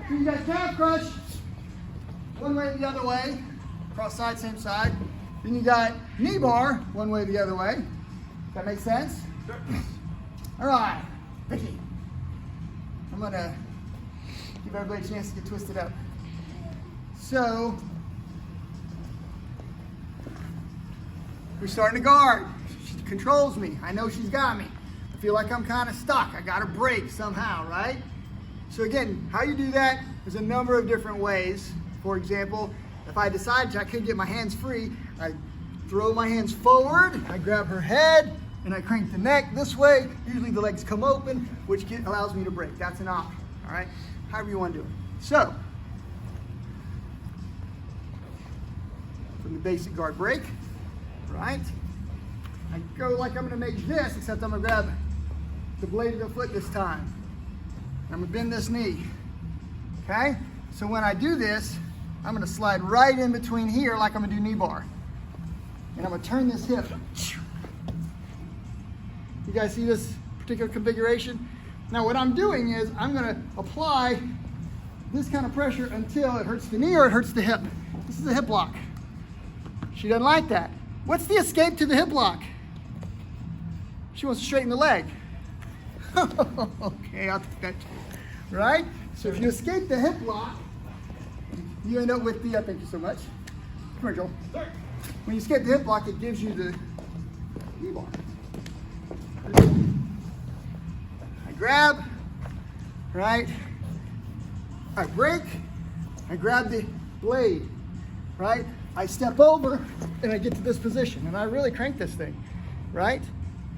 Then you got calf crush, one way the other way, cross side, same side. Then you got knee bar, one way the other way. That makes sense? Sure. All right, Vicky. I'm gonna give everybody a chance to get twisted up. So, we're starting to guard. She controls me. I know she's got me. I feel like I'm kind of stuck. I got to break somehow, right? So again, how you do that, there's a number of different ways. For example, if I decide I could get my hands free, I throw my hands forward, I grab her head, and I crank the neck this way. Usually the legs come open, which allows me to break. That's an option, all right? However you want to do it. So, from the basic guard break, right? I go like I'm gonna make this, except I'm gonna grab the blade of the foot this time. And I'm gonna bend this knee, okay? So when I do this, I'm gonna slide right in between here like I'm gonna do knee bar. And I'm gonna turn this hip. You guys see this particular configuration? Now what I'm doing is I'm gonna apply this kind of pressure until it hurts the knee or it hurts the hip. This is a hip lock. She doesn't like that. What's the escape to the hip lock? She wants to straighten the leg. Okay, I'll take that too. Right? So if you escape the hip lock, you end up with the, thank you so much. Come here, Joel. When you escape the hip lock, it gives you the knee bar. I grab, right? I break, I grab the blade, right? I step over and I get to this position and I really crank this thing, right?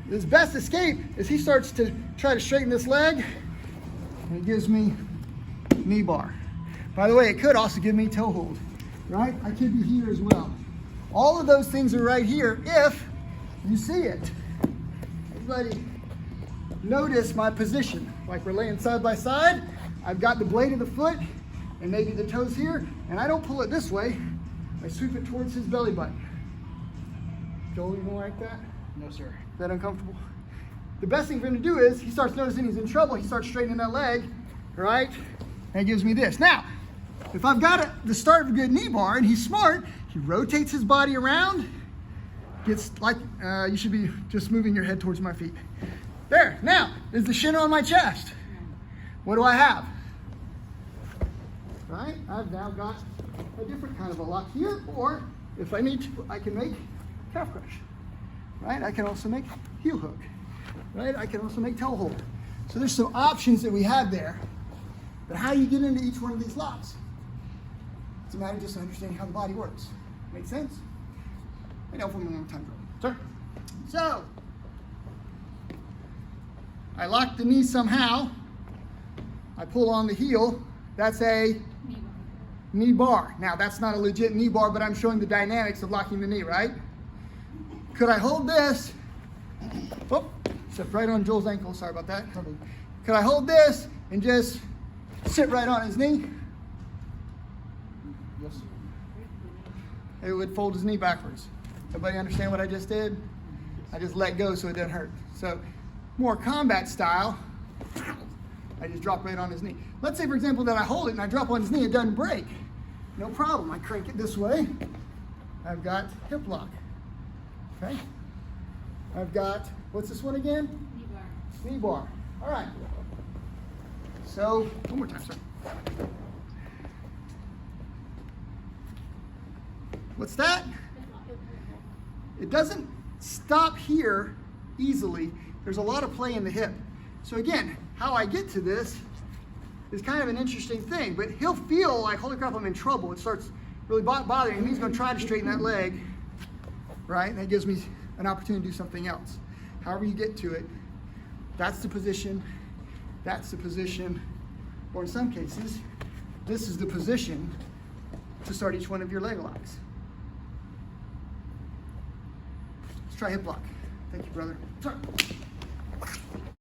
His best escape is he starts to try to straighten this leg and it gives me knee bar. By the way, it could also give me toe hold, right? I could be here as well. All of those things are right here if you see it. Everybody notice my position. Like we're laying side by side. I've got the blade of the foot and maybe the toes here, and I don't pull it this way. I sweep it towards his belly button. Joel, you don't like that? No, sir. Is that uncomfortable? The best thing for him to do is he starts noticing he's in trouble. He starts straightening that leg, right? And it gives me this. Now, if I've got the start of a good knee bar and he's smart, he rotates his body around, gets like, you should be just moving your head towards my feet. There, now, is the shin on my chest. What do I have? Right, I've now got a different kind of a lock here, or if I need to, I can make calf crush. Right, I can also make heel hook. Right, I can also make toe hold. So there's some options that we have there. But how you get into each one of these locks? It's a matter of just understanding how the body works. Make sense? I know from a long time ago. Sir. So, I lock the knee somehow. I pull on the heel. That's a knee bar. Now, that's not a legit knee bar, but I'm showing the dynamics of locking the knee, right? Could I hold this? Oh, stepped right on Joel's ankle. Sorry about that. Could I hold this and just sit right on his knee? Yes. It would fold his knee backwards. Everybody understand what I just did? I just let go so it doesn't hurt. So, more combat style, I just drop right on his knee. Let's say, for example, that I hold it and I drop on his knee, it doesn't break. No problem. I crank it this way. I've got hip lock. Okay? I've got, what's this one again? Knee bar. Knee bar. All right. So, one more time, sir. What's that? It doesn't stop here easily. There's a lot of play in the hip. So again, how I get to this is kind of an interesting thing, but he'll feel like, holy crap, I'm in trouble. It starts really bothering him. He's going to try to straighten that leg, right? And that gives me an opportunity to do something else. However you get to it, that's the position, or in some cases, this is the position to start each one of your leg locks. Let's try hip lock. Thank you, brother. Sorry.